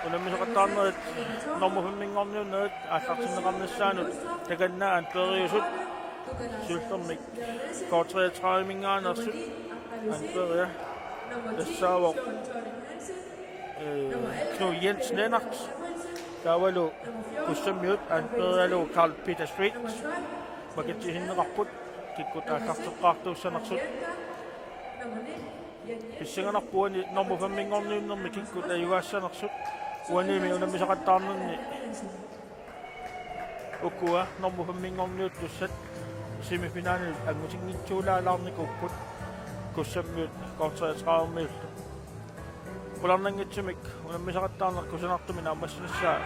Unammisaqattaarnerit normufimminngorniunnerit ааллартиннеқарнассаанут таканнаан периусут суллермик коотриатраамингааnerсут анпериа тассаавоо Knud Jensen Lennart таавалу куссаммиут анпериалу Карл Питер Стрит макатсихиннеқарпут киккутааллартеққартууссанерсут писсиганарпуани нормуфаммингорниуннэрми киккут аюгаассанерсут уаними унаммисақаттаарнерни укуа нормуфаммингорниут туссат семифинаалил ангутингитсуулаалаарникуппут куссаммиут коортриатрааммиут пуларнангитсумик унаммисақаттаарнер кусанартумина аммассинссаа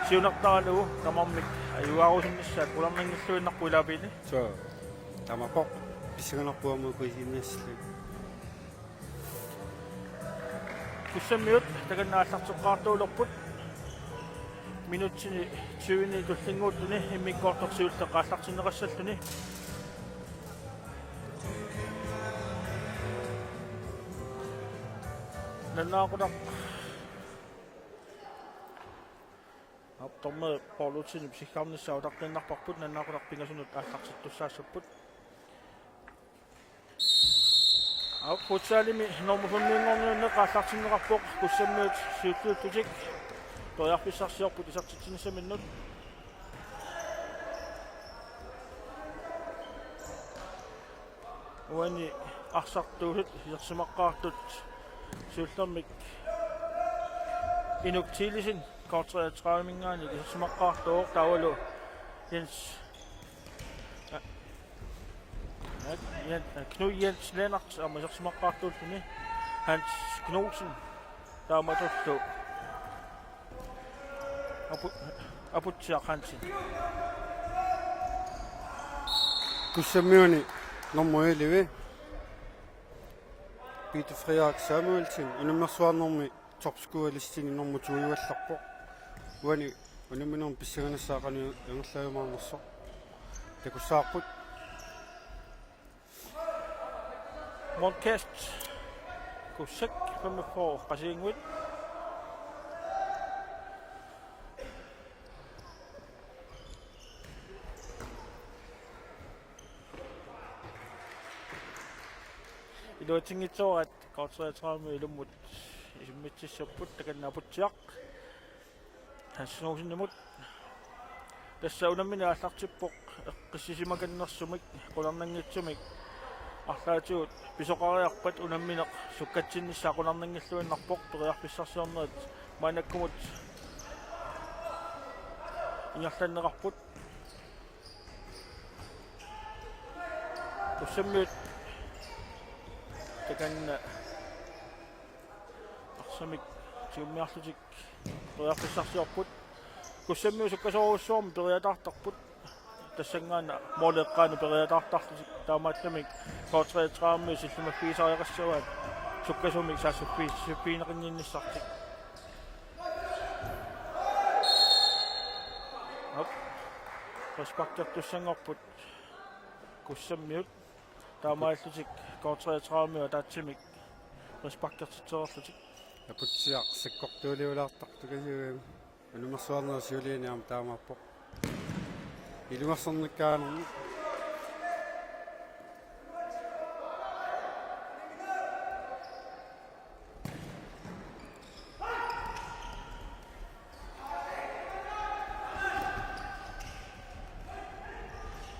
сиунартаралугу тамармик аюгаарусиннассаат пуларнангиллуиннарпу илаапини så тамапоқ писсиганарпуамму куисиннассалу куссаммиут таканнааллартеққартуулерпут минутсини 20 туллингууттуни иммиккоорторсиултеққааллартинеқассаллуни наннаақулақ апторме полутсини психкарниссаа тартиннарпарпут наннаақулақ пингасунут ааллартиттуссаассаппут Futsaalimi normufammiingorniunne qaallartinneqarpoq kussammiut siuttuuttutik toriarpissarsiorput isartitsinissaminnut uani arsartuulut isersimaqqaartut siullermik inuktiilisin koortriatraaminngaani isersimaqqaartuoq taavalu Jens Knud Jensen Lennart ammasersimaqqaartuulluni Hans Knudsen taamatullu aputsiaq Hansen куссаммиуни нормуиливи Peter Frederik Samuelsen унаммерсуарнэрми торпскуалистини нормутуиуалларпо уани унаминерм писсаганассаақани ангерлаамаарнерсо такуссаарпут Mondkast kussak 45 qasiinguit iluatingitsuarat koortriatraami ilummut isummitсissapput takannaaputiaq hassnuusinnimut tassa unammina аллартиппоқ эққиссисимаканнэрсумик qulарнангитсумик арлаатиут писоқариарпат унамминеқ суккатсиннссаа qulарнангиллуиннарпоқ ториарписсарсиорнерит маанаккумут ингерланнеқарпут уссаммиут таканна арсамик сиуммиарлутик ториарписсарсиорпут куссаммиу суккасоруссуорми периатаартарпут тассангаана моолеққаани периатаартарлутик таамааттамик коортриатраамми силлумаффисариақассуаат суккасумик саассуппиинеқиннинниссартик ап респектертуссангорпут куссаммиут таамааллутик коортриатраамми таатсимик респектертитерерлутик апутсиақ саккортуулиулаартартукасуами унамерсуарнерсиулиниарма таамааппо илумерсерниккаанерни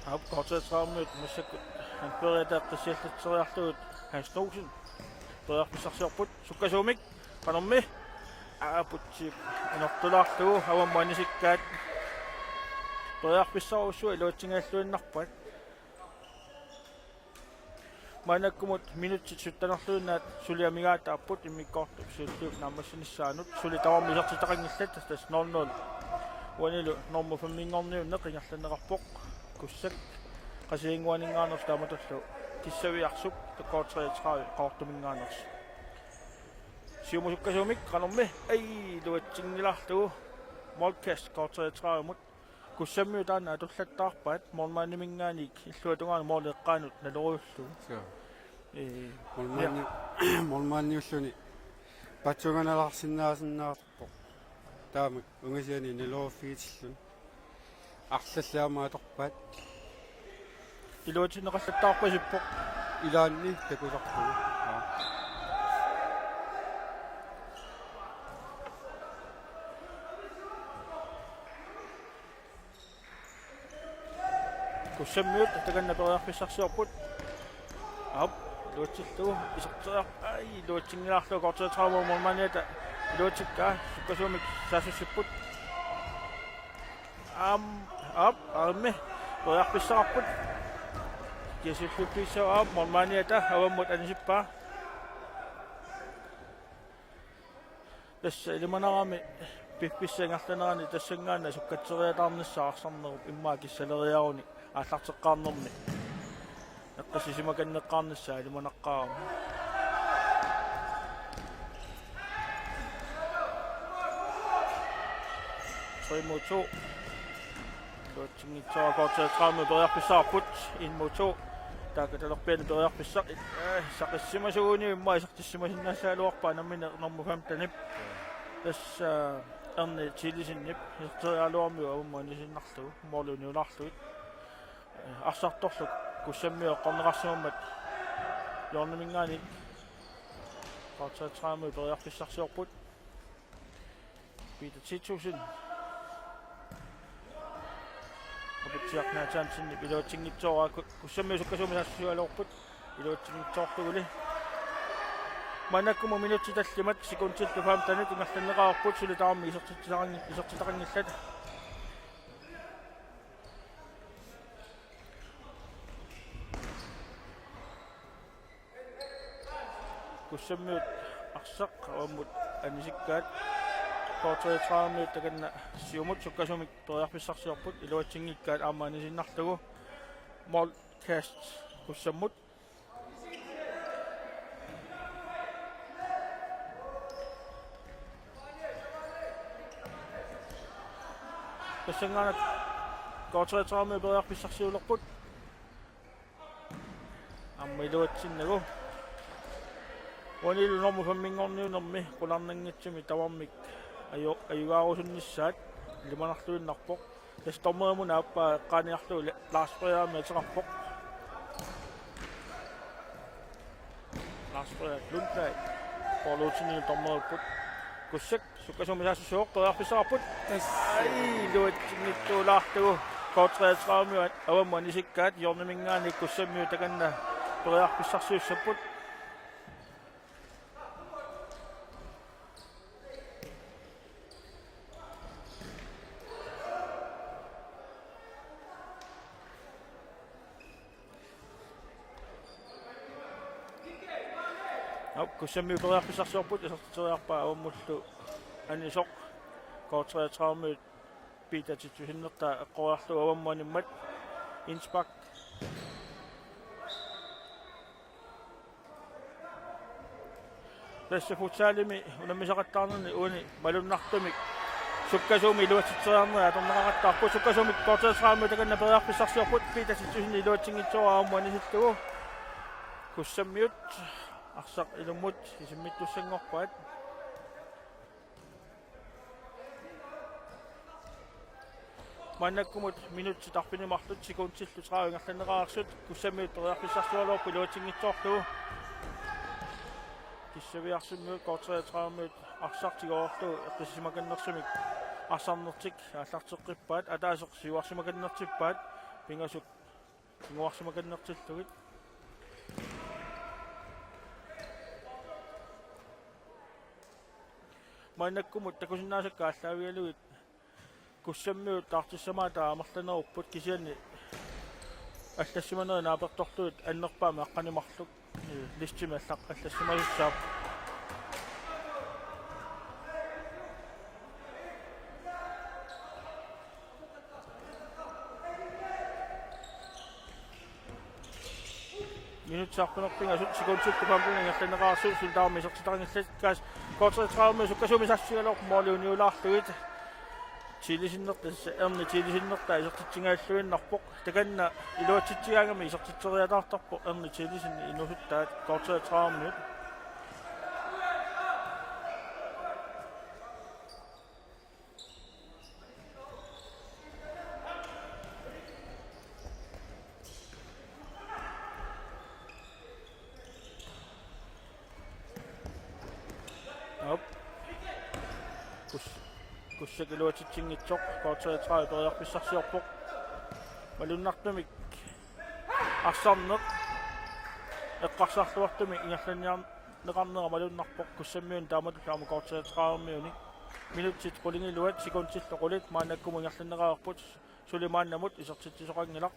ап коортриатраамми массакку анпериатааққиссиаллатсериарлугут Hans Knudsen ториарписсарсиорпут суккасуумик qanерми аапутсип анортулаарлугу авамманисиккаат ториарписсаруссуа илуатсингааллуиннарпат манаккумут минутсит суттанерлуиннаат сулиамигаатааппут иммиккоортуп сиуллуут наамассиниссаанут сули тавармисартитақангиллат тас 00 уанилу нормуфаммингорниунне қингерланнеқарпоқ куссак qasiinguaningaaners taamatullu kissavиарсук такоортриатраи qaortumingaanerс сиумусуккасуумик qanерми ай луатсингилаарлугу Mondkast qaortriatraamut куссаммиу таана атуллаттаарпаат мормаанимингааник иллуатунгаана моолеққаанут налориуллу молмаанниуллуни патсуганаларсиннаасиннаартарпо таамак унгасиани нилооффигитиллун арллаама аторпаат илуутинеқаллаттаарпасиппо илаанни такусартугу куссаммиут таканна периарписсарсиорпут ап луутсиллугу исертериар ай луутсингилаарлу кортетраумо молманиата илуутикка суккасуумик саасуссиппут ап арми периарписсарарпут кисипписсаа молманиата аваммут анисиппаа тасса илиманарами пипписсангарланерани тассангаана суккатсериатаарниссаарсарнеруп иммаа киссалериаруни ааллартеққарнерми эққассисимаканнеққарниссаа илиманаққарами тоймото луутсингитсоакортетрауми периарписсаарпут инмото таакаталерпиани периарписсақ сақиссимасугуни иммаа исертиссимасиннаасаалуарпаа наммина норму фамтанип тасса эрни тилисиннип исертериалуарми авумманисиннарлугу моолуниулаарлугит арсарторлук куссаммио қорнеқарсимаммат йорнамингаани кортетрауми периарписсарсиорпут пита 10000 апутсиарнаатаансинни илуутсингитсоораа куссаммиу суккасууми саассуалуорпут илуутсингитсоортугули манаккуму минутси таллимат секундсиллу фаамтани тунгерланнеқарпут сулитаарми исертитақангиллата куссаммиут арсақ аваммут анисиккаат кортетрауми таканна сиумут суккасумик периарписсарсиорпут илуатсингиккаат аамаанисиннарлугу мол каст куссаммут тассангаанат кортетрауми периарписсарсиулерпут амма илуатсиннагу 원일 너무 현민건니놈미 고난능이쯤이 따옴미 아유가오순니샷 리만학도인 낙복 그래서 너무너무 나빠 까니학도 라스포야 매스락복 라스포야 룬타이 볼로치니 너무너무 구색 수가소미 사수속 또 앞에서 아풋 아이 로치니 또 라도 거트레스라미 아원머니식갓 요놈인가니 구셈미 되겠나 또 앞에서 사수속 куссамми периарписсарсиорпут исертириарпаа аваммуллу анисоқ кортретрауми питатитсусиннерта эққориарлу авамманиммат инспак тасса футсаалими унаммисақаттаарнерни уни малуннартумик суккасууми илуатситсериарнера аторнеқараттаарпу суккасууми кортретрауми таканна периарписсарсиорпут питатитсусинни илуатсингитсуараа авамманисиллугу куссаммиут арсақ илуммут исиммиттуссангорпаат маннаккумут минутси тарпинимарлут секундсиллу траавингерланераарсут куссамиут периарписсарсуалуорпу илуатсингитсоорлугу киссавиарсиммиут кортретрауmiut арсартигоорлу эққиссимаканнерсимик арсарнертик ааллартеққиппаат атаасеқ сиуарсимаканнертиппаат пингасук пингуарсимаканнертиллугит маннаккумут такусиннаасакка аллаавиалугит куссаммиут таартиссамаата амерланеруппут кисиани аллассиманери наапертортуит аннерпаама аққанимарлук листими аллақ аллассимасуссаап минутсаарпинерпинга секундсукку пампингерланераарсуу султаарми исертитарангиллаккаас кортретрауми суккасууми сассигалоор моолиуниулаарлугит тилисиннертасса эрни тилисиннерта исертитсингааллуиннарпоқ таканна илуатситсигаангами исертитсериатаартарпо эрни тилисинни инусуттаат коортераамиут kussakilluatitsinngitsoq koorteratraa periarpissarsiorpoq malunnartumik арсарнеқ эққарсаарлуартуми ингерланиар неқарнера малуннарпоқ куссаммиун тааматуллаама коортераtraammiuni минутсит qulingilluat секундсилло qulит маанаккуму ингерланераарпут сулимааннамут исертитсисоқангилақ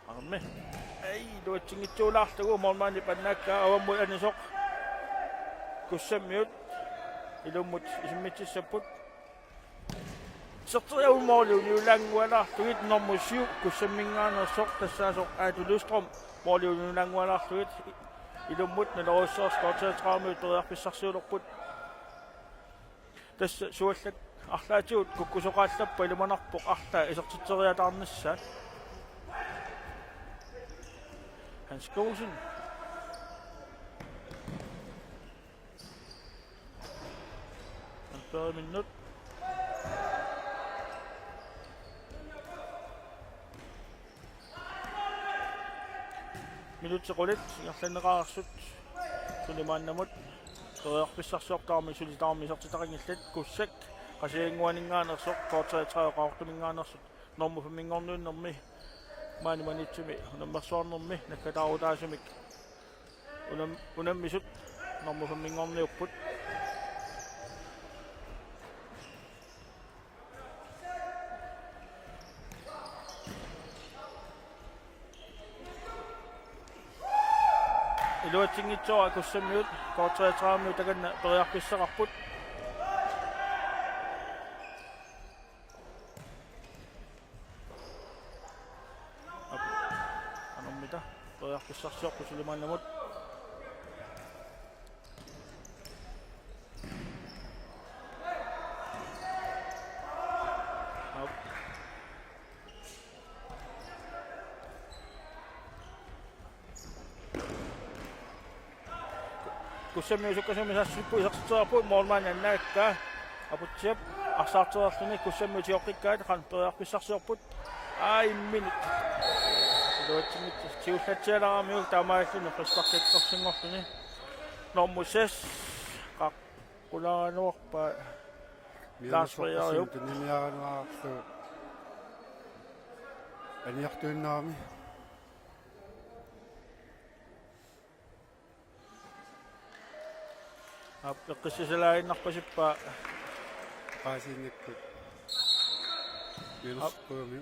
арме эй дуатсингитсуулаартагу мормаани паннаакка аваммут анисоқ куссаммиут илуммут исиммитсиссаппут сэртериаумоолиу ниулаангуалаартугит нормусиу куссаммингаанерсоқ тассаасоқ аатулустром моолиу ниулаангуалаартугит илуммут налоруссоорс коортераtraammiут периарписсарсиулерпут тасса суаллак арлаатигут куккусоқааллаппа илуманарпоқ арлаа исертитсериатаарнissaat Hans Skålsen. Han spørger minut. Minut til rullet. Jeg sender rart Sulimaannamut. Periarpissarsiortaarmi sulitaarmi sertitaringillat kussak qasiinguaninngaanersor koorteratraa normufimingornuunnermi maani manitsumi unammersuarnermi nakkataarutaasumik unammisut normufimingorniupput iluatsingitsoa kussammiut koorteratраammiut takanna periarpissaqarput periarpissarsiorpu sulimaannamut kussammiu sukkasumi sassippu isertitserarpu moormaanannaakka aputsiap arsaartererluni kussammiu tioqqikkaat qan periarpissarsiorput minut iluatsingit tiullatsialaaramiuk taamaalluni qissartattorsinngorluni normусас qaqqulaanuarpa taasriariup nimiaruaarlu aniartuunnaami аппеққиссисалаагиннарпасиппа qaasiinnikkut minusquumi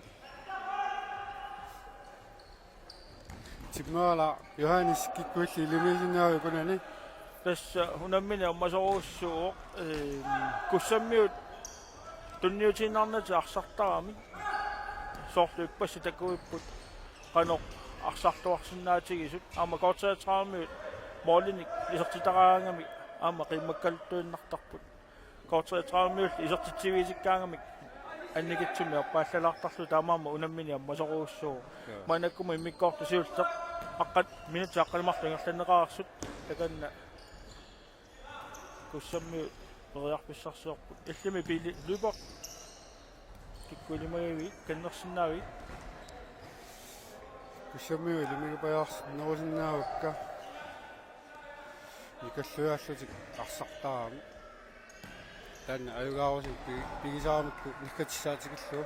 тиммаала Johannes киккуилли илумисиннааву кунани тасса хунаммини аммасоруuссуоқ куссаммиут тунниутиннарнати арсартарами соорлуиппасси такуиппут каноқ арсартуарсиннаатигисут аама коортераtraammiут моолиник исертитараангами аама қиммаккалтуиннартарпут коортераtraammiут исертитсивисиккаангамик анникитсуми аппааллалаартарлу таамаама унаммини аммасоруuссуу маанаккума иммиккоортусиуллеқ аққат минут аққалмарлу ингерланеқарсут таканна куссаммиут периарписсарсиорпут иллими пили лупоқ киккулимагави каннерсиннаави куссаммиу илумигупаяарс нерусиннаавакка никаллуяаллутик арсартараами таанна аюгаарусик пигисаарамикку никкатиссаатикиллу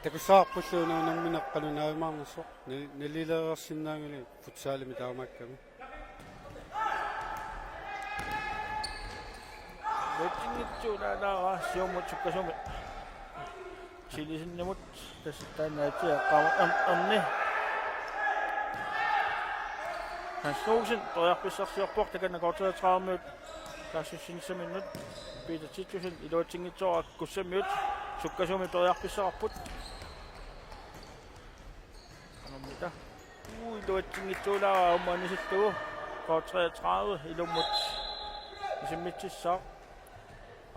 такуссаарпуллуuna унамминеққану наавимаарнерсоқ налилеерсиннаангали футсаалими таамаакками лотингитсуунаанаа сиоммут суккасуми силисиннамут тассаттаанаатиа амни Hans Skålsen periarpissarsiorpoq takanna koorteраtraammiut kaassissinnissamminnut Peter Titjusen iluatsingitsoa kussammiut sukkasumi periarpissaqarput anormita iluatsingitsuulaaraa ummaanisillugu Går 33 ilumut isimmitissaq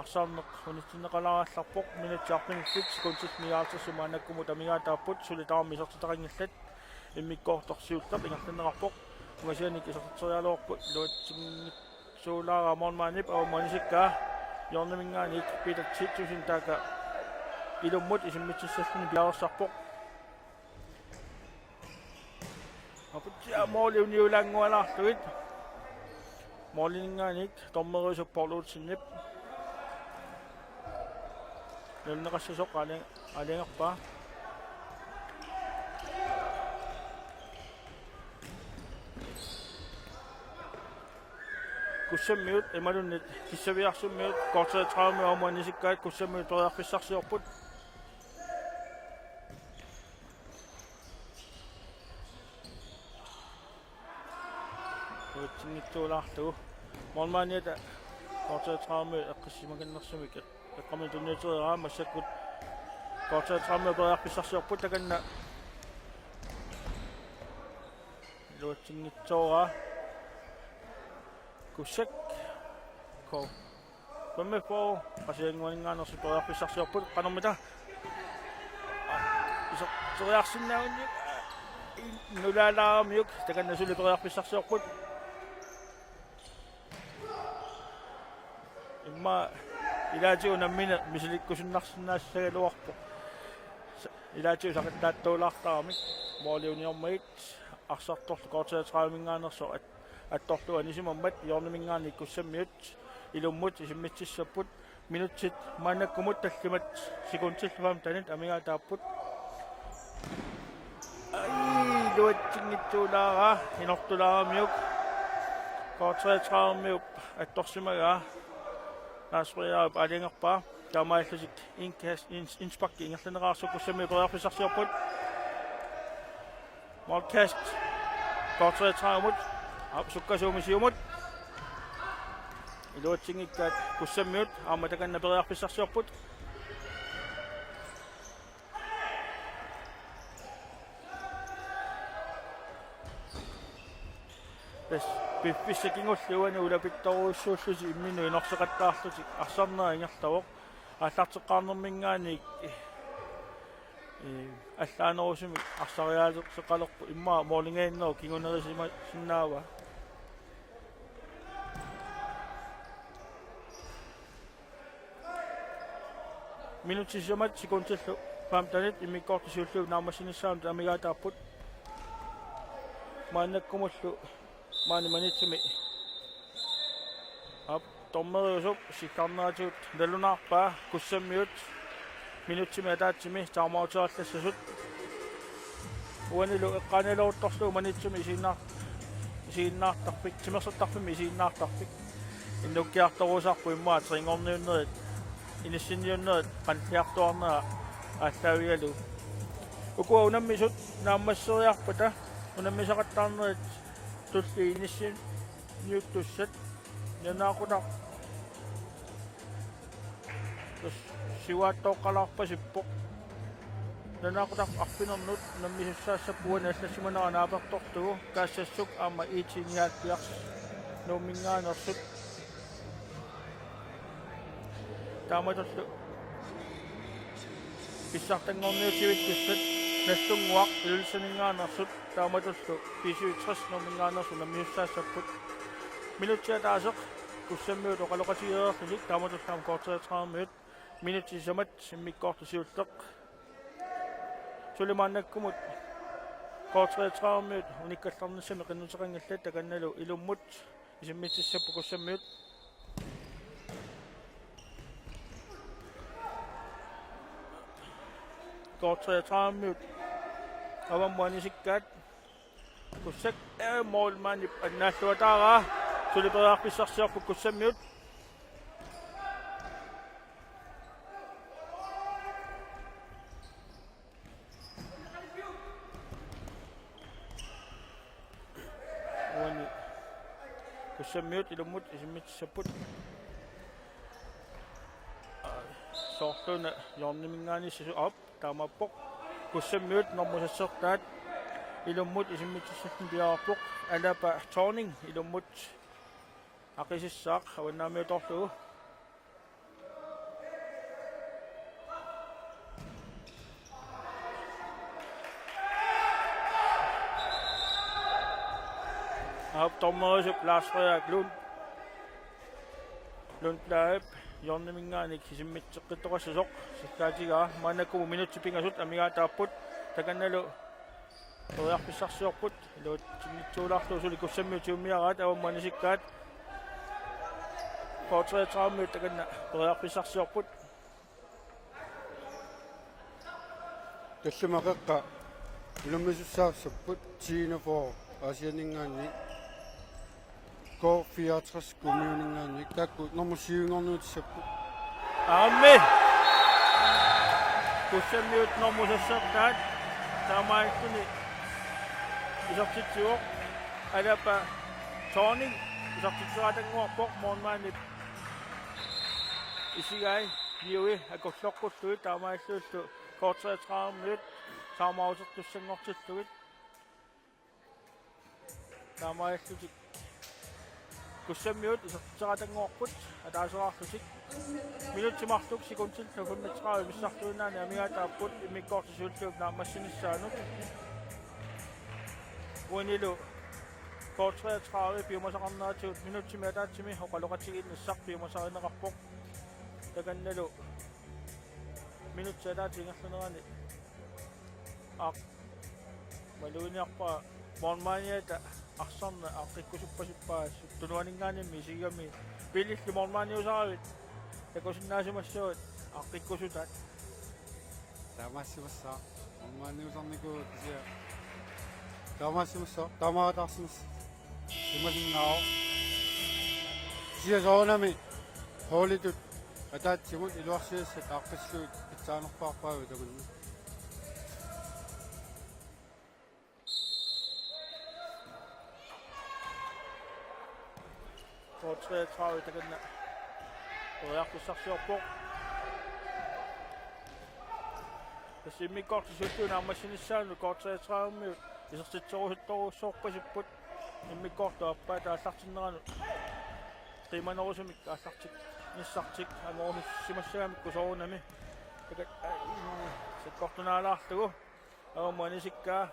arsaarneq unitsinneqalaarallarpoq minutiarpingit kunsit miaartassuma anakkumut amigaataapput sulitaarmi isortitaqangallat immikkoortorsiullaq ingartanneqarpoq ungasianik isortitorialuorput luatsinnit suulaara mormaanip awamanisikkaa yornamingaanik piitatsit tusin taaka ilumut isimmitissalluni piaarsarpoq aputsia mooliuniulaangualaartuit moolininngaanik tormeriusupporluutsinnip nunneqassasoq aliangerpaa kussammiut imalunnit kissaviarsummiut korteetraami awamanisikkaat kussammiut toriarpissarsiorput Tuulaartugu mormaaniata korteetraami eqqassimakannersumik eqqami tunniuteriaa massakkut korteetraami toriarpissarsiorput takanna luatsinnitsoora kussak ko pamme po qasianguaninngaanersu toriarpissarsiorput qanermita isortoriarsinnaunnik nulaalaarmiuk takanna suli toriarpissarsiorput imma ilaatiu nammina misilikkusunnarsinnaassagaluarpo ilaatiu saqattaattuulaartaarmik mooliuniormagit arsartorlu korteetraamingaanerso attorlu anisimammat yornamingaannik kussammiut ilummut isimmitsissapput minutsit maannakkumut tallimat sekuntillufam tanit amigaataapput ai luatsingitsuulaara inortulaaramiuk korteetraamiup attorsimagaa naasriaap aliangerpaa taamaallusik inspakki ingerlaneqaarsu kussammiut toriarpissarsiorput Markast korteetraamut sukkasuumisiumut iluatsingikkaat kussammiut aamatakanna periarpissarsiorput piffissakingulluani ulapittoruussuullusi imminu inorseqattaarlutik arsarnaa ingertavoq ааллартеққарнэрмингаани аллааnerusumi арсариаалеққалерпу имма моолингаиннеру кигунерисима синнаава минутсисамат секундиллу памтанит иммиккортисиуллуу наамассинissaamt амигаатаарпут мааннаккумуллу маани манитсими ап томмериусуп сиккарнаатиут налунаарпаа куссаммиут минутсими атаатсими таамаутиарлассасут уанилу эққаналуутторлуу манитсими исииннаартарпик тимерсаттарпими исииннаартарпик иннуккиарторусарпу иммаа трингорниуннерит иниссинниуннерит qanliartuarnera ааллаавигалу укуа унаммисут нааммассериарпата унаммисақаттаарнерит тулли иниссин ниуттуссат янаақутар сивааттоққалаарпасиппоқ янаақутар арпинернут наммисуссаассаппуана аллассиманера наапертортугу каассассук аама иитиниааттиарс нууммингаанерсут тааматерлу писсартангорниутивиттуссат нассунгуақ илулсанингаанерсут тааматерлу писуитрас нууммингаанерсу наммисуссаассаппут минутсиатаасеқ куссаммиут оқалоқатигеерлисик тааматерлаам кортеетраармиут минутсисамат симмиккортисиуллеқ сулимааннаккумут кортеетраармиут униккалларниссами қиннутеқангаллат таканналу илуммут исиммитсиссаппу куссаммиут кортеетраармиут аваммуанисиккаат куссак моолмаанип аннааллуатаараа сулипериарписсарсиарпу куссаммиут уани куссаммиут илуммут исиммитсаппут соорлуна yornimingaaniссасу ап таамаппоқ куссаммиут нормусассертаат ilummut isimmitissatni piarpok alapa Thorning ilummut aqisissaaq awannaamiutorlugu tommerisup Lars Frederik Lundlaep jornimingaanik isimmitseqqittoqassusoq sikkaatigaa maanakkumu minutsipingasut amigaataapput takannalu toriarpissarsiorput iluut tinnitsuulaarluusuli kussammiutiummiaraat avammaanisikkaat 33 minuut takanna toriarpissarsiorput таллумақеққа илуммисуссаассаппут тиинафоо асианингаанни го 64 коммуунингаанни такку нормусиунгорнуутиссаппут Amme. Kussammiut normusassartaat taamaakkuni isartitsuoq alapa Thorning isartitsuatanguarpoq moormaanit isigai niui akollorqulluit taamaalluullu 33 minut taamausertussanngortulluit taamaallutik kussammiut isartitsuatanguarput ataaseraarlusik minuuttimartuk sekuntil 35 missartuunaani amigaataapput imikkoortisuulluuk naammassinissaanuq uanilu 33 piumasaqarnaatiut minuuttimi ataatsimi oqaloqatiginnissaq piumasarineqarpoq takannalu minuutti ataatiingerlunerani maluuniarpaa moormaaniata арсарна артиккусуппасуппаассут тунуанингаанимми сигами пилилли мормааниусаравит такосиннаасимассуут артиккусутат таамаассимассаа нормааниусарнику кися таамаассимассаа таамаатаарсимас ималиннао сиасоонами холитут атаатсимут илуарсиассат ааққиссуут питсаанерпаарпаагу таманни for 33 takanna toriarpissarsiorpoq tassimmikkoortisuttuuna ammassinissaaну 33 minut isertitsorusuttoruussoorpasupput immikkoortuappaa taallartinneranu qimanerusumik aallartik nissartik angorhissimassagamikku soorunami takat sikkortunaalaarlugu avammaanisikkaa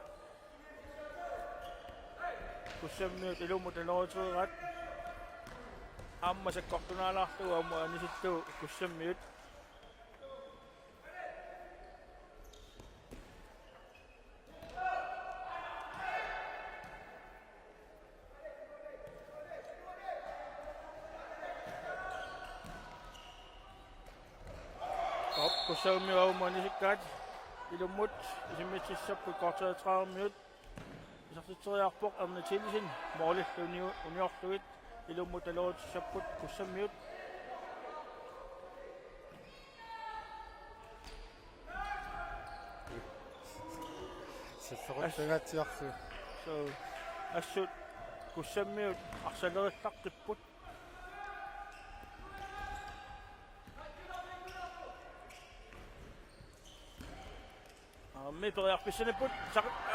kussammiut ilumut anerutigerat amma sikkortunaalaarlugu avammaanisillugu kussammiut kussammiut avammaanisikkaat ilummut isimmitsissappu 33 minut isartiteriarpoq ernitillisin moorlillu uniorlugit ilummut alorutissapput kussammiut сассоқутсагаатсиарсу so assut kussammiut arsalerillaqqipput miperiarpissanaput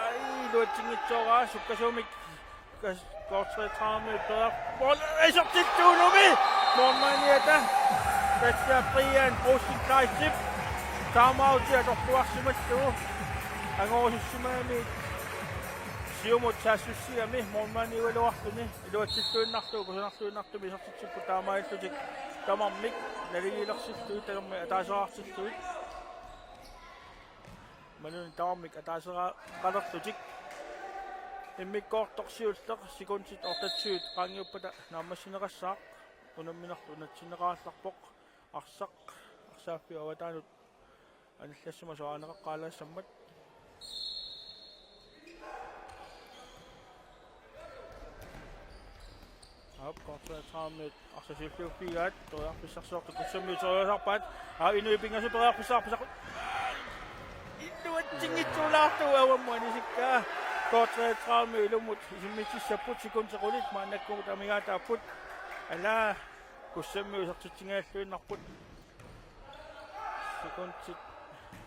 ai luatsingitsoraa sukkasuumik kortretraamut perarpol isortittuunumi moormaaniata tatsiaprian postinkaissip taamautia tortuarsimallugu angorussumaami siumut saassussiami moormaaniualuarluni iluatsilluinnarlugu kusanarluinnartumi isortitsippu taamaillutik tamarmik naligiilersilluit tagammi ataaseraarsilluit manun taamik ataasera qalerlutik immikkoortorsiulleq sikuntit ortatsuut qaangiuppata naammassineqassaaq unamminarlu unatsinneqaallarpoq arsaaffi avataanut anallassuma soaneqaqqaalaassammat kortretraamit arsasiulluuppigaat toriarpissarsoortu kussammiutoriusarpaat inuipingasu toriarpissarpisaq innuatsingitsuulaartu avammaanisikkaa kortretraami ilumut isimmitissaput sikuntequlit maannakkumut amigaataapput alaa kussammiusartutsingaаллуиннарput sikuntit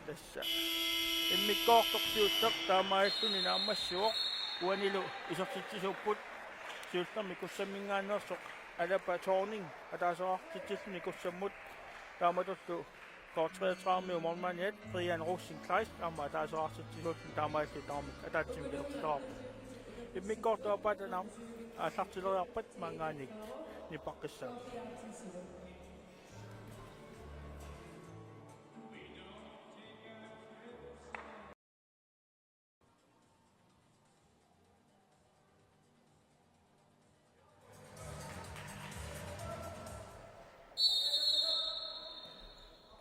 tassa Immikkoortorsiutaq taamaalluni naammassiuq uanilu isortitsisuupput siullermi kussammingaannersoq alapa tawning ataasoartitsilluni kussammut taamatullu kortreetraarmiu mormaniat Brian Rosenkleist amma ataasoartitsisuullun taamaallu taarmik ataatsimikilertaarpu immikkoortuapatanam ааллартилериарпат маангааник ниппаққиссаа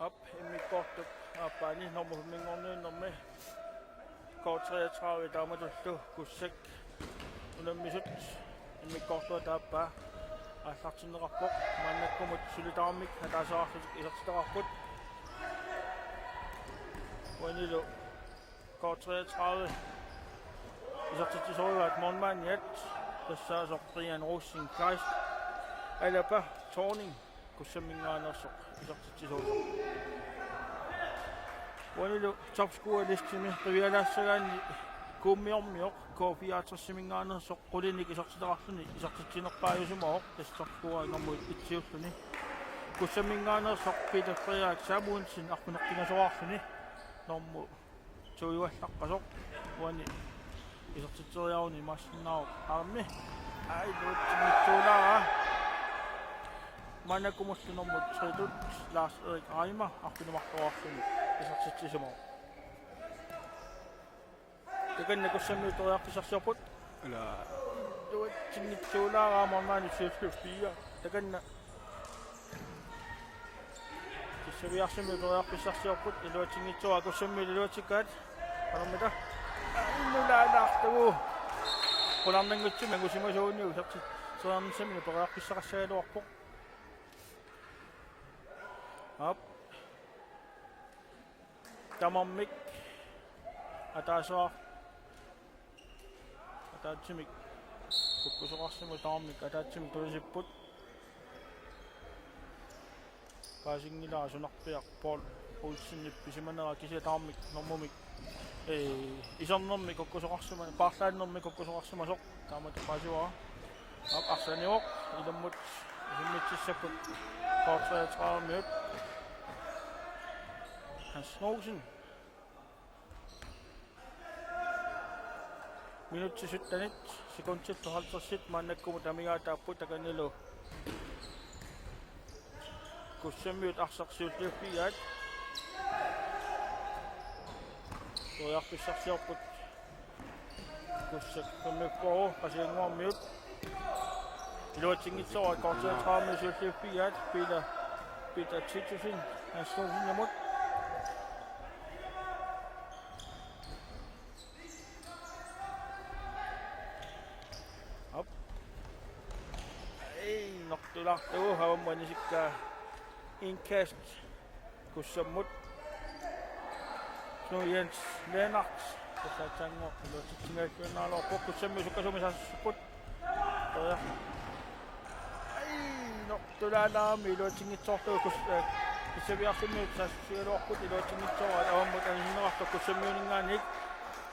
ап иммиккортуп аапаани нормумингорнуиннэрми коотреатрави тааматуллу куссак унаммисут иммиккортуа тааппаа ааллартиннеқарпоқ мааннаккумут сулитаармик атаасаарлутик илертитақарпут уанилу коотреатрави isartitsisuugaat mormaaniat тассаасоқ Brian Rosenkleist алапа тооning kussammingaanерсоқ isartitsisuusoq уанилу топскуа листими привиалаассагаани куммиормиоқ кофиаатсерсимингаанерсоқ qulиник isartitaqarluni isartitsinерпааюсумаоқ тассаркуа нормуит итсиуллуни kussammingaanерсоқ питерфриаак самуунсин арпунеққинасоарлуни норму туйуаллаққасоқ уани isartitseriauni массиннаоқ арми аилуутсимитсуулаа манакумуллунэрмут тридут Lars Erik Reimer арпунемартоарлуни isartitsisumao Tekan kussammiutoriartisarsiarput Eller duatsinngitsuulaaraa mormaani 74 takanna kissaviarsimmiutoriarpissarsiarput iluatsinngitsuaa kussammiuluatikkaat anermita innulaalaartugu qularnangutsimi angusimasuuniu sartitseriarnissammi utoriarpissaqassagaluarpoq ap tamarmik атаасуар атаатсимик куккусоқарсиму таамик атаатсимик туисиппут паасингилаа сунарпиақ пол улсинниппи симанера кися таамик нормумик исернэрми куккусоқарсимана паарлааннэрми куккусоқарсимасоқ таамат паасуара ап арсаниоқ иламмут симмитсиссаппут портреатраамиут Hans Knudsen minut 17 sekundtil 50 maannakkumut amigaataappu takanilu kussammiut arsarsiulliuppigaat tuiarpissarsiorput kussakkummipporu qasianguarmiut iluatingitsorat korteatraamisuulliuppigaat Peter Titusin Hans Knudsen namut Nortulartu havamanisikka inkast kussammut Jens Lennart tasatango lutsingallunaalo kussammi sukkasumisassuput toya nortulalaami lutsingitsortu kissaviarsimmi sassialuarput lutsingitsorat avammut anhinnerartu kussammiuninngaanik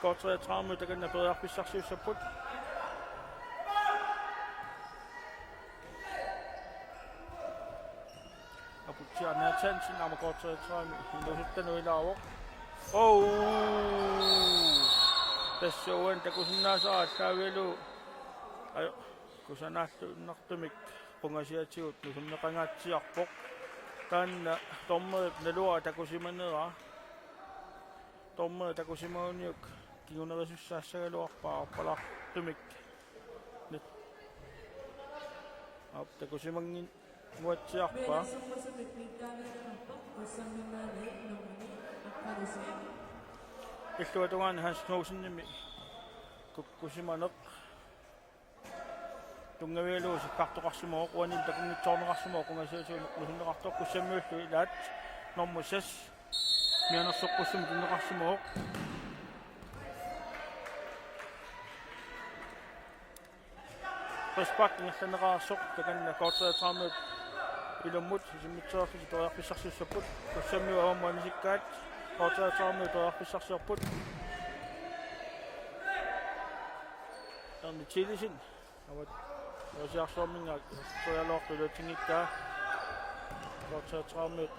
kortreatraarmu takanna periarpissarsiussaput Aputiana Chansen amakortreatraami hinusuttannuilaawoq tassuuan takusinnaasaa taavilu ayo kusanaalluunnertumik qungasiatigut nusunneqangaatsiarpoq taanna tormerip nalua takusimanera tormer takusimauniuk kigunerisussaassagaluarpaa palartumik nit ap takusimangin muatsiarpa illuatungaan Hans Knudsen kukkusimaneq tungavialuus qartoqarsumoq uanin takungitsoorneqarsumoq qungasiasuuneq nusunneqartoq kussammiullu ilaat normussas mianersoqqussumu tunneqarsumoq Respekt ngerlaneqaarsoq takanna kortreatraamut ilammut simmitsoorlu tuiarpissarsiussaput kussammiu avammaanisikkaat Qorteraaqarmi toyarpissarsiorput. Arni tilisin. Avat yosiarsuarmingaak toyaloortulutingikkaa. Qorteraaqarmi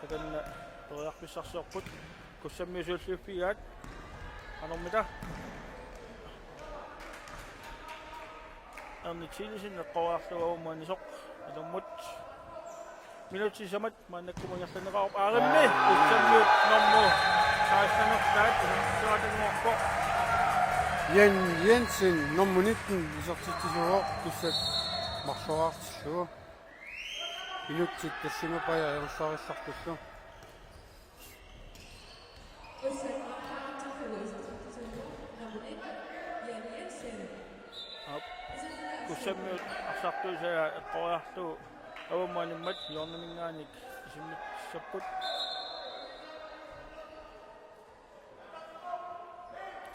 takanna toyarpissarsiorput. Kussammiusulluuffigaat. Anormita. Arni tilisin eqqoraarluaummaanisoq ilumut. Minuutti samat manakkumungertaneqarup aarimmi ussammiut normu saastanertaat suatangorpo Jan Jensen nummer 19 isortitisuuq tussat marsoraartillugu inutsit tassimapaja erussarissartullu kussammiut arsartuusaa eqqoriarlu avammaanimmat yornamingaanik isimmitssapput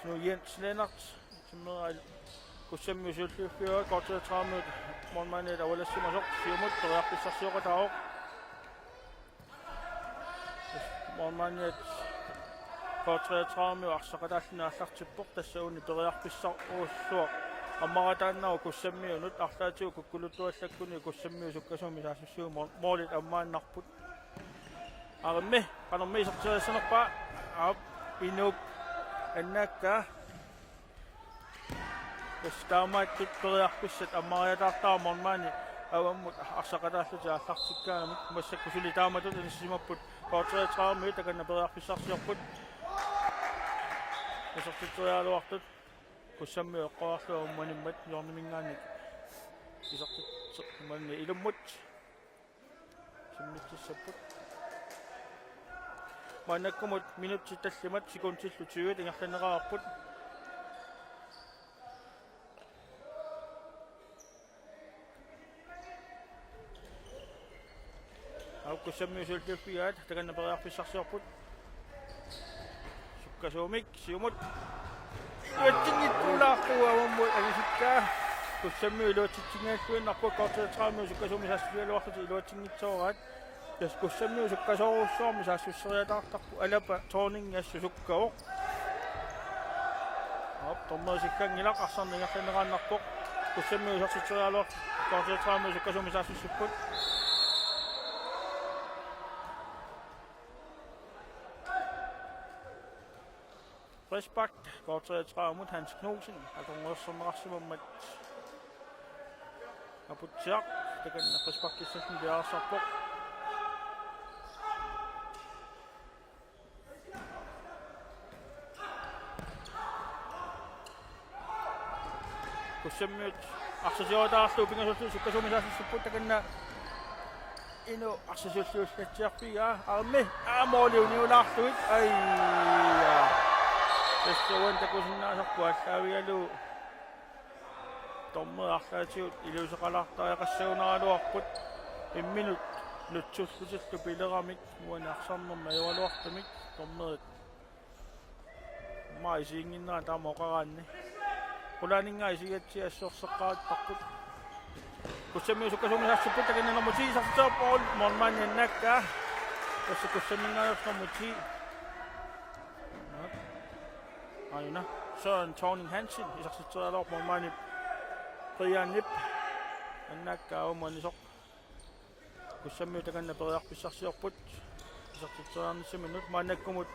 nu Jens Lennart simmeral kussammiusulluuffiuga Qorteraaqarmiut mormaaniit avalassimasoq siumut toriarpissarsiuqataaroq mormaaniit Qorteraaqarmiu arsaqataallina аллартиппоқ тассауни ториарписсар уусsuaq аммаратааннау куссаммиунут арлаатиу куккулуттуаллаккуни куссаммиу суккасууми саассуссуу моолит аммааннарпут арми канарми сертиассанерпаа аап инук аннакка кастаамаат ториарписсат аммариатаартаа мормаани аваммут арсақатааллути аллартиккаанамик массаккусули тааматут аниссимаппут Qorteraaqarmi таканна ториарписсарсиорпут эсертитсуяалуартут kussammi eqqoarluummanimmat yornimingaannik isartit manni ilummut simmitsissapput manakkumut minutti tallimat sekuntillu 20 ingertaneqaarput au kussammi usulluuffigaat takanna periarpissarsiorput sukkasuumik siumut Yattingittuulaartuuamummut anisikkaa kussammi iluatitsingaassuinarpu Qorteraaqarmiu sukkasuumi saassutialuarluti iluattinngitsoораат тас kussammiu sukkasooruussuarmi saassusseriataartarpu alapa toorningassu sukkaoq ап томмерсиккангилақ арсарнигерланерааннарпоқ kussammiu сорситсериалуар Qorteraaqarmiu sukkasuumi saassussupпут Frisbak Qorteraaqarmut Hans Knudsen akongorsornerarsimammat aputiaq takanna Frisbakkissassen biarsarpoq kussammiut arsasiorataarlu pingasullu sukkasuumi saassupпут takanna ину арсасуллууллатсиарпигаа арми аамоолиуниулаарлуит айя эсэвэн такусиннаасарпу аллаавигалу томмеарлаатиут илуусеқалаартариақассагунералуарпут имминут нутсуллутиллу пилерамик муанаарсарнерма юалуартамик томмерит маисиингиннаа таамоқараанни пулаанингаа исигатси ассорсеққааттарпут kussammiu sukkasuumisaassupпут таканна номути сартааппол мормааннианнаакка тасса kussammingaajornermuti ayuna Søren Thorning Hansen isarsiterialoq mormaani qiyaannip annaakka aumanisoq kussammiu takanna periarpissarsiorput isarsiteriarnissaminut maannakkumut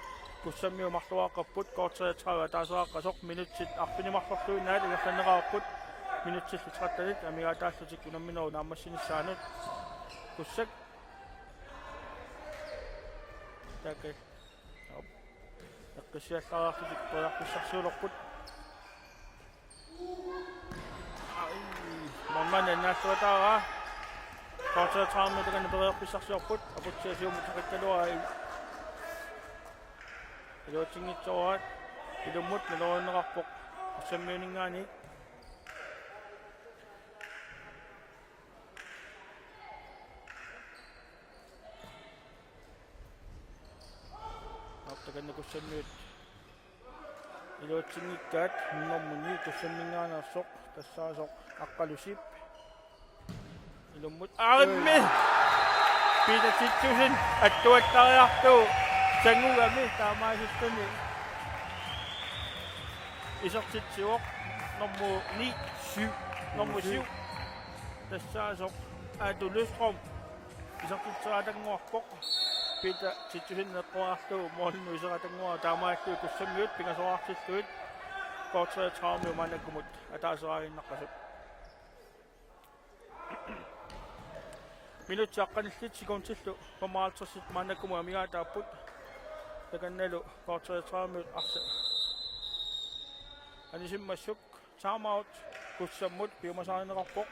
kussammiu marluaqqapput Qorteraaqarmiu taaseraqqasoq minutsit arpinimarlorluinaat igerlaneqaarput minutsillu 13 amigaataallutik unammineru naammassinissaaanut kussak takke eqqisiallaraarlutik periarpissarsiulorput mormaani annaassuataaraa Qorteraaqarmiu takanna periarpissarsiorput aputsiasiumut saqikkaluaa iluatingitsoraat ilummut nalorinerarpoq kussammiuningaani takanna kussammiut iluatingikkaat nummermuni kussammingaanarsoq tassaasoq aqqalusip ilummut aarimmi piitatittusin attuattariartu Tangugami taamaasuttani isortitsiuoq nummu 9 nummu 7 тассаасоқ аатулустром исортитсератангуарпоқ пита титсусиннеққуарлуу моолину исератангуа таамааллуу куссаммиут пингасоартиллуит коотреатраамиу манаккумут атаасераагиннаққасут минутсааққаниллит секундтиллу помаалтерсит манаккуму амигаатааппут таканналу коотреатраамиут арса анисиммассук таамаут куссаммут пиумасааринеқарпоқ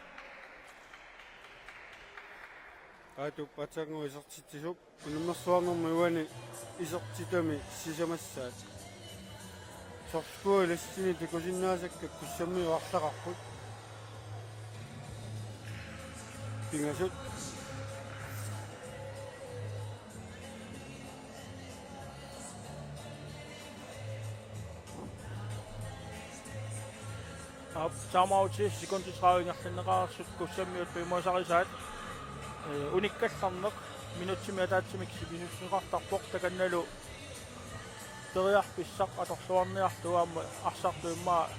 Aatu patsangu isortitisuk unummersuarnermu uani isortitami sisamassaat sorskuu lassini tikusinnaasakka kussammi uarlaqarput pingasut таамаути секундитраавингерлиннеқарсут куссаммиут пиумасариsaat униккалларнеқ минутсими атаатсимик сибисуссеқартарпоқ таканналу периарписсақ аторлуарниартуаама арсартуиммаа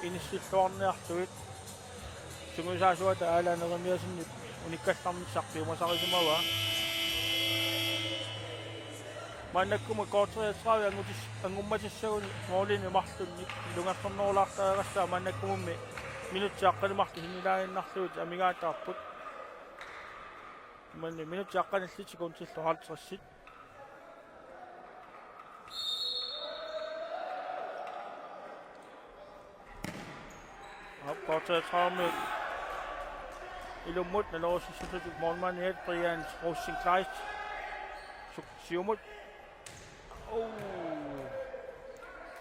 иниссиллуарниартуит сунгусаасуата аалаанеримиасиннип униккалларнissarpiумасарисумава маннаккума коотреатсраави ангумматиссагуни моолини марлунник лунгерлерноорлаартаагассаа маннаккумумми минутсааққалимарти хинилаагиннарлуут амигаатаарпут манни минутсааққаналлит секундтиллу 50 коотреатраами илуммут налоорсиссутут моорманиат прианс россинклайт сиумут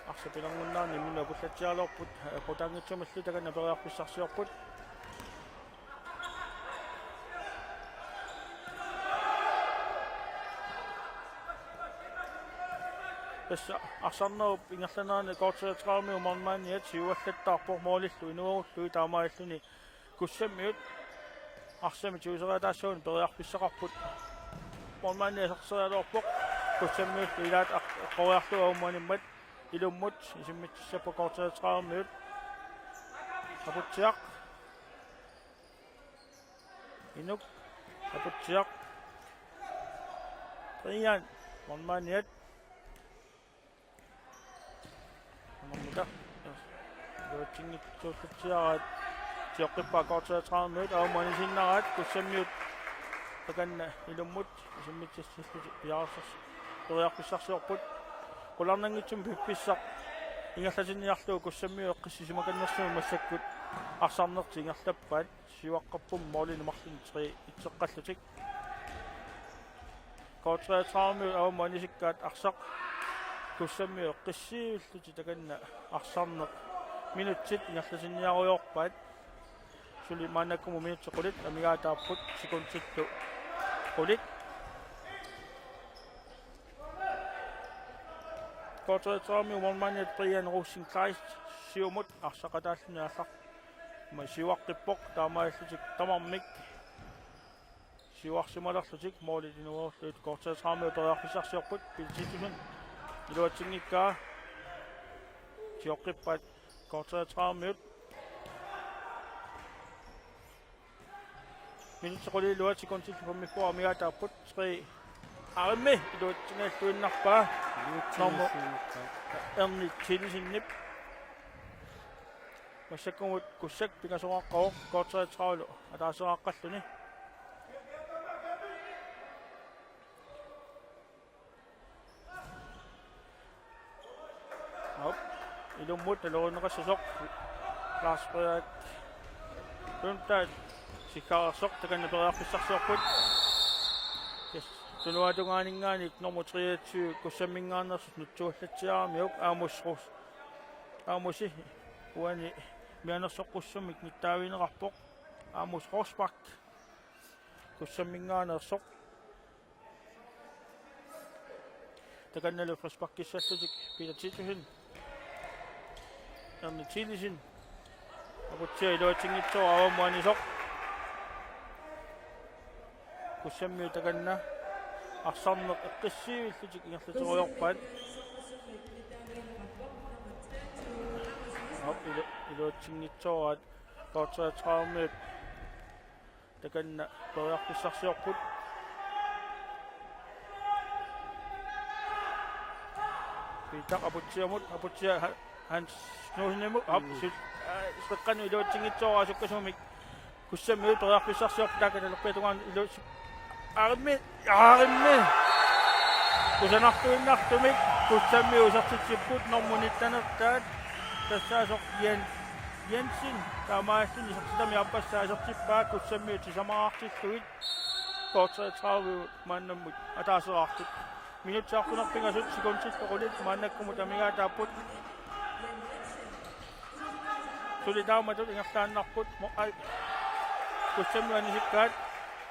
арсапилангуннаани мина пуллатсиалоорпут потангитсумаллу такана периарписсарсиорпут тасса арсарнеруп ингерланаани коотреатраами умармааниат сиуаллаттаарпор моолиллу инууруллуи таамааллуни куссаммиут арсами тиусераатаассуун периарписсақарпут мормаани сарсериалоорпоқ куссаммиут илаат қориарлуа умманиммат илуммут исиммитсаппо коотреатраамиут апутсиақ инук апутсиақ триан мормааниат мамута доотингитсууллутсиараат тиоққиппаа коотреатраамиут ауманисиннараат куссаммиут таканна илуммут исиммитсассиллу пиарсарс периарписсарсиорпут qullarnangitsum pippissaq ingerlatiniarluu kussammiu eqqissisimakannерсума массаккут арсарнерти ингерлаппаат сиуаққарпум моолинумарлун 3 итсеққаллутик коотреатраамиу ауманисиккаат арсақ куссаммиу эққиссиуллути таканна арсарнеқ минутсит ингерлатиниаруйорпаат сули маанаккуму минутсеқулит амигаатаарпут секундтиллу qulит коотреатраами умарманиат приан россинклайт сиумут арсақатааллуни аллар ма сиуаққиппоқ таамааллутик тамармик сиуарсималерлутик моолитинуорлуит коотреатраами периарписсарсиорпут пилтитусун илуатсингиккаа тиоққиппат коотреатраамиут минутсеқулилуат секундтиллу фаммиккуа амигаатаарпут 3 арми илуатсингааллуиннарпаа номер эрни тилисиннип массаккумут куссак пигасоқаққоо коотреатраалу атаасеқаққаллуни оп илуммут налоринеқассасоқ класспериат тунтат сикаарсоқ таканна периарписсарсиорпут тунуатунгаанингааник номер 23 куссаммингаанерсут нутсууллатсиарамиук аамуси уани мианерсоққуссумик ниттаавинеқарпоқ аамус хорспак куссаммингаанерсоқ таканналу фроспаккиссаллутик пилатитусин эрни тилисин апутсиа илуатингитсоо авамуанисоқ куссаммиу таканна арсарнеқ эққиссиивиллутик ингерлутеруйорпаат илуатсингитсооraat 33 минут таканна периарписсарсиорпут питақ апутсиа ханс нуунэму апсут сеққану илуатсингитсооraa суккасумик куссамми периарписсарсиорпут таканалерпиатугаан илуут арми кусанартуиннартумик куссамми усартитсиппут нормуниттанертаат тассаасоқ Jensen таамааллуни сартитами аппассаасертиппаа куссамми тисамаартиллугит 33 мааннаммут атаасераартут минутсааққунарпингасут секундсиллоқулит мааннаккуму тамигаатааппут сулитааматут ингерлааннарпут куссамми анисиккаат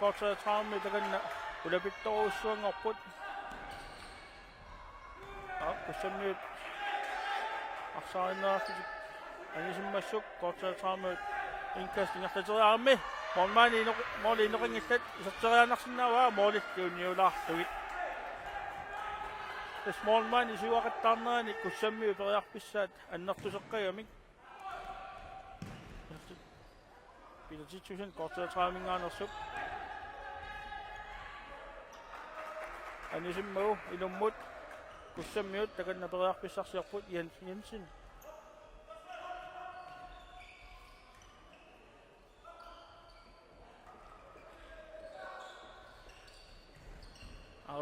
33 таканна улапитторуссуангорпут куссамми арсаариннаартик анисиммассук 33 инкас ингерлатериарми моли инеқингиллат исертерианарсинааваа моолиллуунниулаартугит small man исуақаттаарнерани куссамми периарписсаат аннертусеққагамик пилотичусен 33 мингаанерсук анисиммау илуммут куссаммиут таканна периарписсарсиарпут Jensen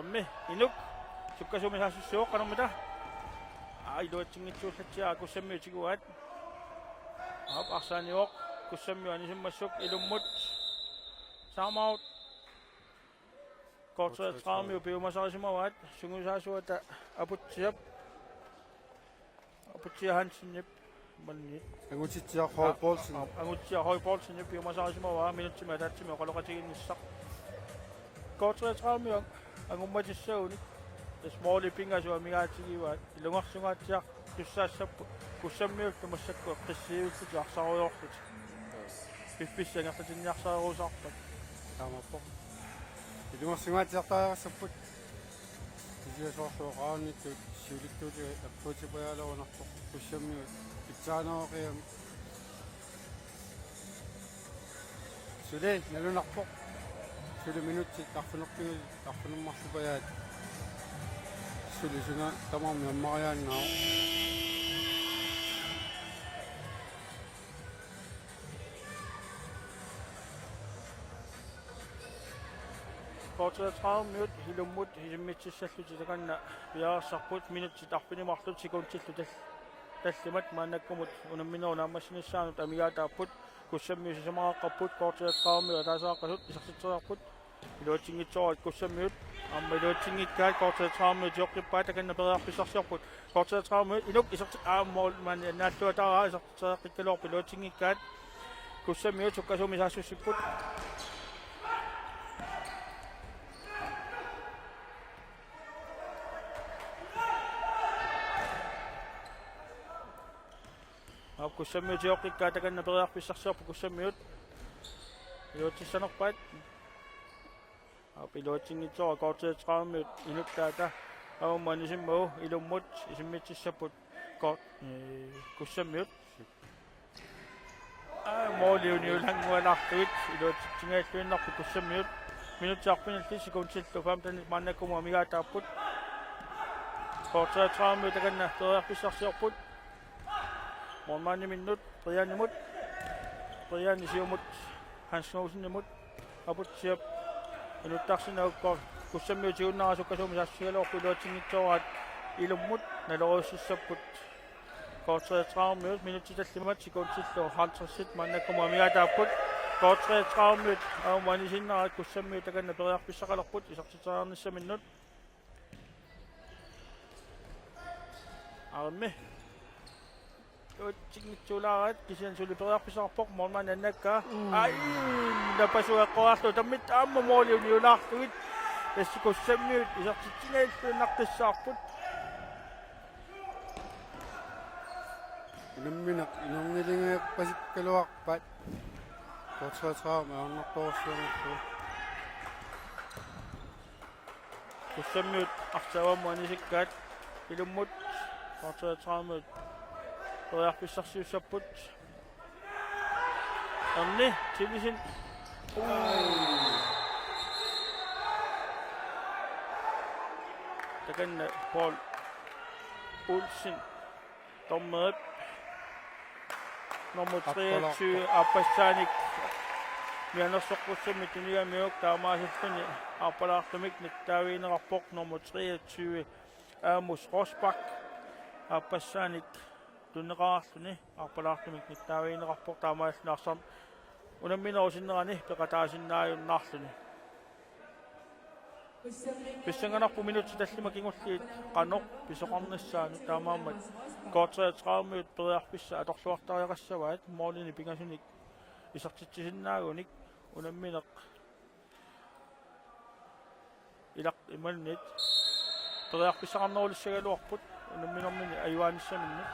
арми инук суккасумисаассуоқ канармита илуатсингитсууллатсиаа куссаммиутигуат арсааниоқ куссаммиу анисиммассук илуммут саамаут кортсаатраамиу пиумасарисимаваат сунгусаасуата апутсиап Hansenip манни агутитсиа хой Полсен агутсиа хой Полсен пиумасарисимаваа минутсима таатсима qoloqatiginissaq кортсаатраамиу агумматиссауни смоли пингасуа мигаатигиваат илунгарсугаатсиақ туссаассаппу куссаммиук тамассакку эққиссиивиллути арсаруйорлут пипписсангерлатинниарсаарусаартак таамаппо илунгарсугаатсиартаарассаппут тисиасоорсуоqaannittut сиулиттуути аппутипаялуунарпо куссаммиу питсааноокиам сулей налунарпо суле минутсит тарфунерпигу тарфунуммарсупаяат сулисуна тамарми аммариааннаа Kortset 30 minut hilummut hisimmitсиссаллути таканна пиаарсарпут минутси тарпинимарлут секундсиллу таллимат маанаккумут унамминуна аммассиниссаанут амигаатааппут куссамми сисамааққарпут Kortset 30 минут таасааққасут исарситсериарпут илуатсингитсоорат куссаммиут амма илуатсингиккаат Kortset 30 минут жоққиппаа таканна периарписсарсиарпут Kortset 30 минут инук исарти ааммол ман нааллуатаараа исартисеққиккалуорпу илуатсингиккаат куссаммиут суккасумисаассуссиппут куссаммиут жоққиккаа таканна периарписсарсиарпу куссаммиут илуатсиссанерпаат пилотингитсоо Kortset 30 минут инуттаата ауманисиммау илуммут исиммитсиссаппут куссаммиут моолиуниулангуалартуит илуатсингааллуиннарпу куссаммиут минутсаарпиналли секундсиллу фамтани мааннаккуму амигаатааппут Kortset 30 минут таканна периарписсарсиарпут Månmani minut, Brianimut, Brianisiumut, Hansnosenimut, Abutsiap, Inutaksinaukkor, Kussammiutiunnaasukasumisassigalorpu iluatingitsorat ilumut, nalorusissapput, Kortset 30 minutitallimat sekundsillu haltersit mannakkumu amigaataapput, Kortset 30 aumanisinnarat kussammiu takanna periarpissaqalerput isartiteraarnissa minut. Armi Tularat kisian suli periarpissarpoq morman annakka ai napasuaqqoarlu tammit aamma mooliuniulaartugit tassikussammiut isartitsingaillunnartissaarput Ilummineq inernilingaappasikkaluarpat Kortset 30 aarnertorsuunerpu kussamiut artavammuanisikkaat ilummut korteratraamut periarpissarsiussapput erni tilisin takanna Paul Olsen tommerip nummer 23 Appassanik mianersoqqussamit tiniamiuk taamaasippani arpalaartumik nittaaviinerarpoq nummer 23 Amos Rosbach Appassanik tunneqaarluni arpalaartumik nittaaviinerarpoq taamaassinaarsan unamminerusinnerani peqataasinnaajunnaarluni Pissanganarpu minutti tallima kingulliit qanoq pisoqarnissaanu taamaammat korteratraamiut periarpissa atorluartariaqassavaat moolini pingasunik isartitsisinnaagуник unammineq ilaq imannit periarpissaqarnerulisagaluarput unamminermini ayuaanissaminni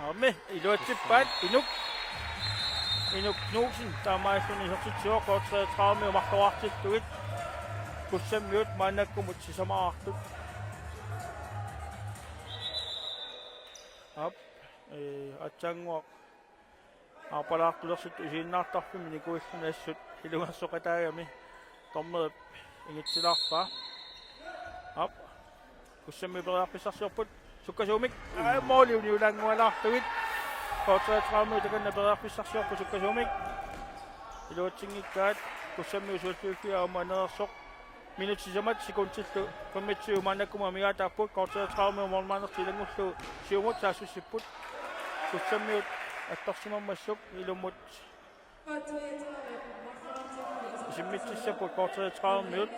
Arme iluatsippaat inuk Knudsen taamaassuni sertitsio korteratraami umarluartittuit kussammiut maannakkumut sisamaartut ap atsanguaq arpalaartulersut isiinnaartarfimi nikuillunaassut ilungersoqataagami tormerip ingitsilaarpaa ap kussammi periarpissarsiorput sukkasuumik mooliuni ulangualaartugit korteratraami takanna periarpissarsiorpu sukkasuumik iluatsingikkaat kussammi usuulluuffia amanerersoq minutsisamat sekuntillu kommitsiu maannakkuma migaataarput korteratraami umormaanertilangullu siumut saassussipput kussammiut attorsimammassuk ilummut isimmitsissaput korteratraamiut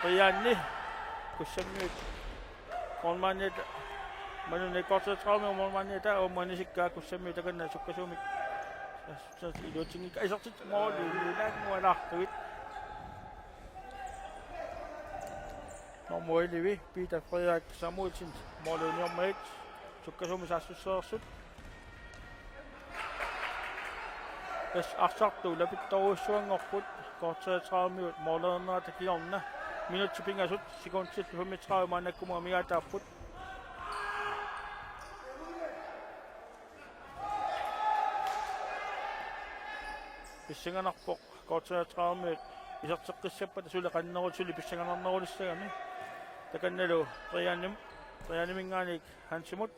Rianni kussammiut ormaaniat manune korteratraami umormaaniata umanisikkaa kussammiut takanna sukkasuumik iluatsingikka isartit mooluulangualaartugit normuilivi Peter Frederik Samuelsen mooluuniormait sukkasuumi saassusseersut arsartu lapittoruussuangorput korteratraamiut moolerneraata kiorna minutti pingasut sekuntit 35 maannakkumua migaataarput pissanganarpoq korteratraamiut isarteqqissappat suli qannerut suli pissanganarnerulissagami takannalu rianiminngaanik hansimut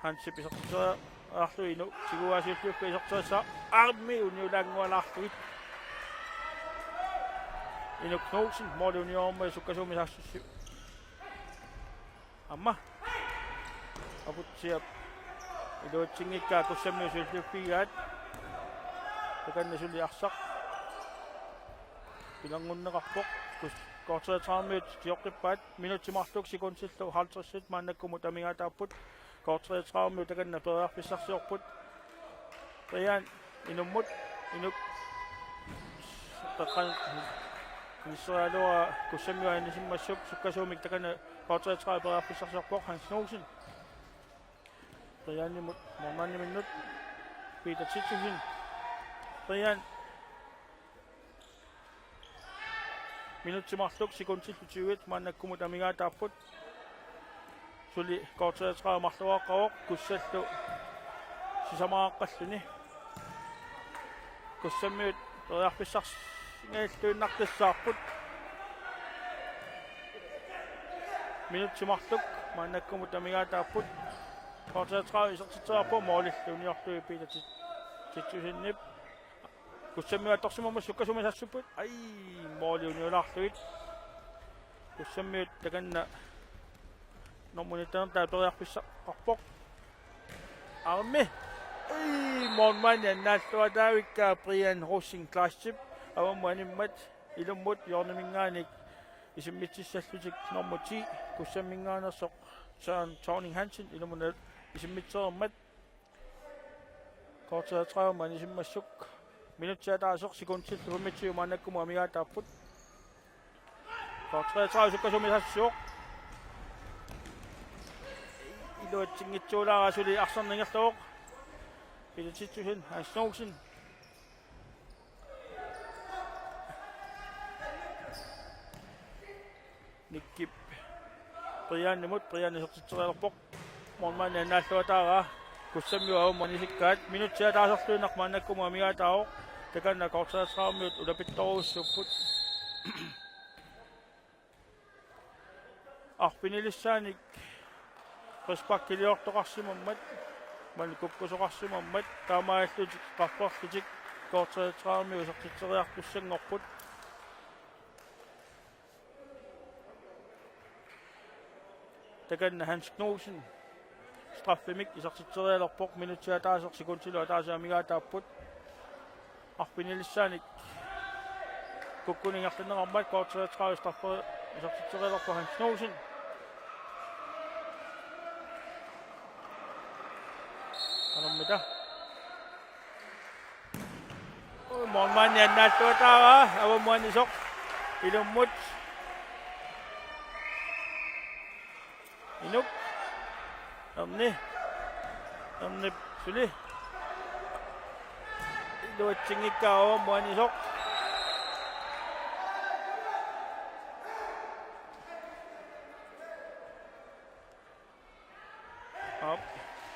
hansip isarteqarlu inu siguaasiulluukku isarteessa armi uniulangualaartugit Inuk Knudsen mooliuniorma sukkasuumi saassussi amma aputsiap iluatsingikkaa kussammi usuulluuffigaat takanna suli arsaq pilangunneqarpoq korteratraamiut tioqqippaat minutsimarluk sekuntillu 50 maannakkumut amigaataarput korteratraamiut takanna periarpissarsiorput rian inummut inuk taqan Israelua kussammiua anisimmassuk sukkasuumik takanna korteratraami periarpissarsiorpoq Hans Knudsen rianimut mormaanniminnut Peter Titsusin rian minutsimarluk sekuntillu 20 maannakkumut amigaataarput suli korteratraami marluaqaroq kussallu sisamaaqqalluni kussammiut periarpissars ngaalluinnartassaarput minutsimarluk maannakkumut amigaataarput korteratraami isertitserarpu moolilluuniorlui Peter Titsusinnip kussammiu attorsimamma sukkasuumi saassuput ai mooliuniulaarlugit kussammiut takanna normunittertaa periarpissaqarpoq armi ai mormaani annaalluataavikkaa Brian Rossing Classip awammuanimmat ilummut yorniminnngaanik isimmitsissallutik nummer 10 kussamminngaanерsoq Søren Thorning Hansen ilummunat isimmitserermat korteratraami isimmassuk minutsiataasor sekuntillu 25 maannakkumu amigaataarput Kort 33 sukkasumi sassiuq. Iluatsingitsuulaaga suli arserningerluuq. Ilutitsusin Snooksen. Nikkip. Priannimut priannisertitserelorpoq. Mormanni annaalluataaraa. Kussammiuavu monisikkaat minutsia taaserluunaq maannakkumu amigaataavoq. Takanna kort 33 ulapittoruussupput. Arpinilissaanik qispakkiliortoqarsimammat manikukkusoqarsimammat taamaallutik qarporlutik kort 33 usertitseriartussangorput takanna Hans Knudsen straffemik isertitserialerpoq minutsia taaser sekuntilu ataasiamigaataapput arpinilissaanik kukkuningerlunerarmat kort 33 strafferi isertitserialerpoq Hans Knudsen Anamita. Mormanni annaalluataaraa avammuanisoq ilummut inuk amni suli iluatsingikkaa avammuanisoq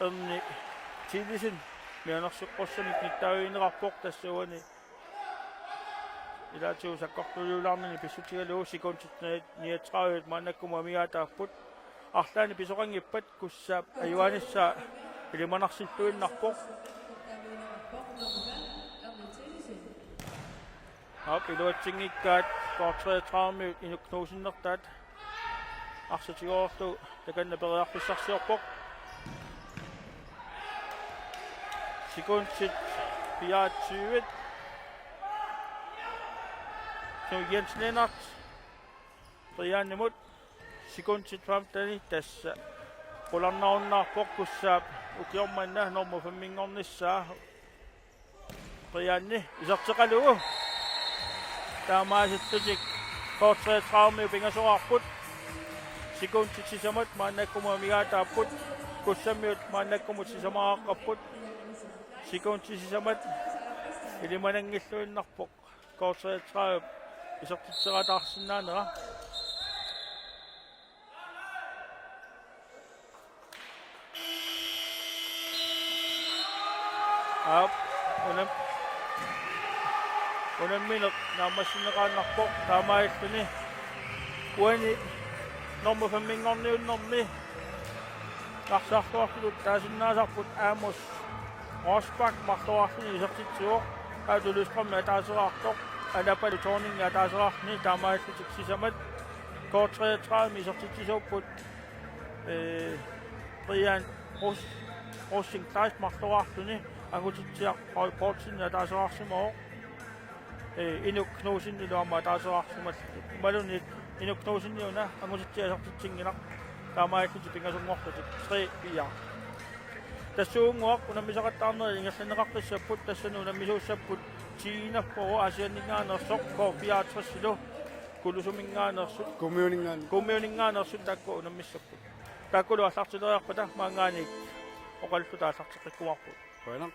amni Tidisen mianersuqqorsamik nittaaviinerarpoq tassuani ilaatigu sakkortuluularnini pissutigaluu sekuntitnaat 39 maannakkumu amigaataarput arlaani pisoqangippat kussaap ayuanissaa ilimanarsilluinnarpoq iluatsingikkaat kort 33 inuknuusinnertaat arsatigoorlu takanna periarpissarsiorpoq Sekundsit 24. Så Jens Lennart. Briannimut. Sekundsit 15 tässä. Polannaunnaa pokkussaap. Ukiommanna normu femmingornissaa. Brianni iserteqaluu. Taamaasittutik. Kort 33 pingasoqarput. Sekundsit sisamat maannakkumu amigaataapput. Kussammiut maannakkumut sisamaqaqqapput. Sekunti sisamat ilimanangilluinnarpoq kort 33 isertitserataarsinnaanera unammineq naammassinneqaannarpoq taamaalluni uani normu fammingorniunnermi qarsaartuartulut taasinnaasarput aamus Rosbach martoarni isertitsuoq aatulusprammi ataaseraartoq anapalu torninga ataaseraarni taamaallutik sisamat kort 33 isertitsisuupput Brian Rosenqvist martoarluni angutitsiaq portsinna ataaseraarsimooq inuk Knudsen luama ataaseraarsimat maluni inuk Knudsenniuna angutitsiasertitsinginaq taamaallutik pingasungorlutik 3-4 Tassuunguaq unammisaqattaarneri ingerlaneqartissapput tassanu unamisuussapput Kiinapporu asianingaanersoq koorpiaatrissilu kulusumingaanersut kummiuningaanersut takku unammissapput takkulu allartileriarpata maangaanik oqalluta allartiqikkuarput Bueno.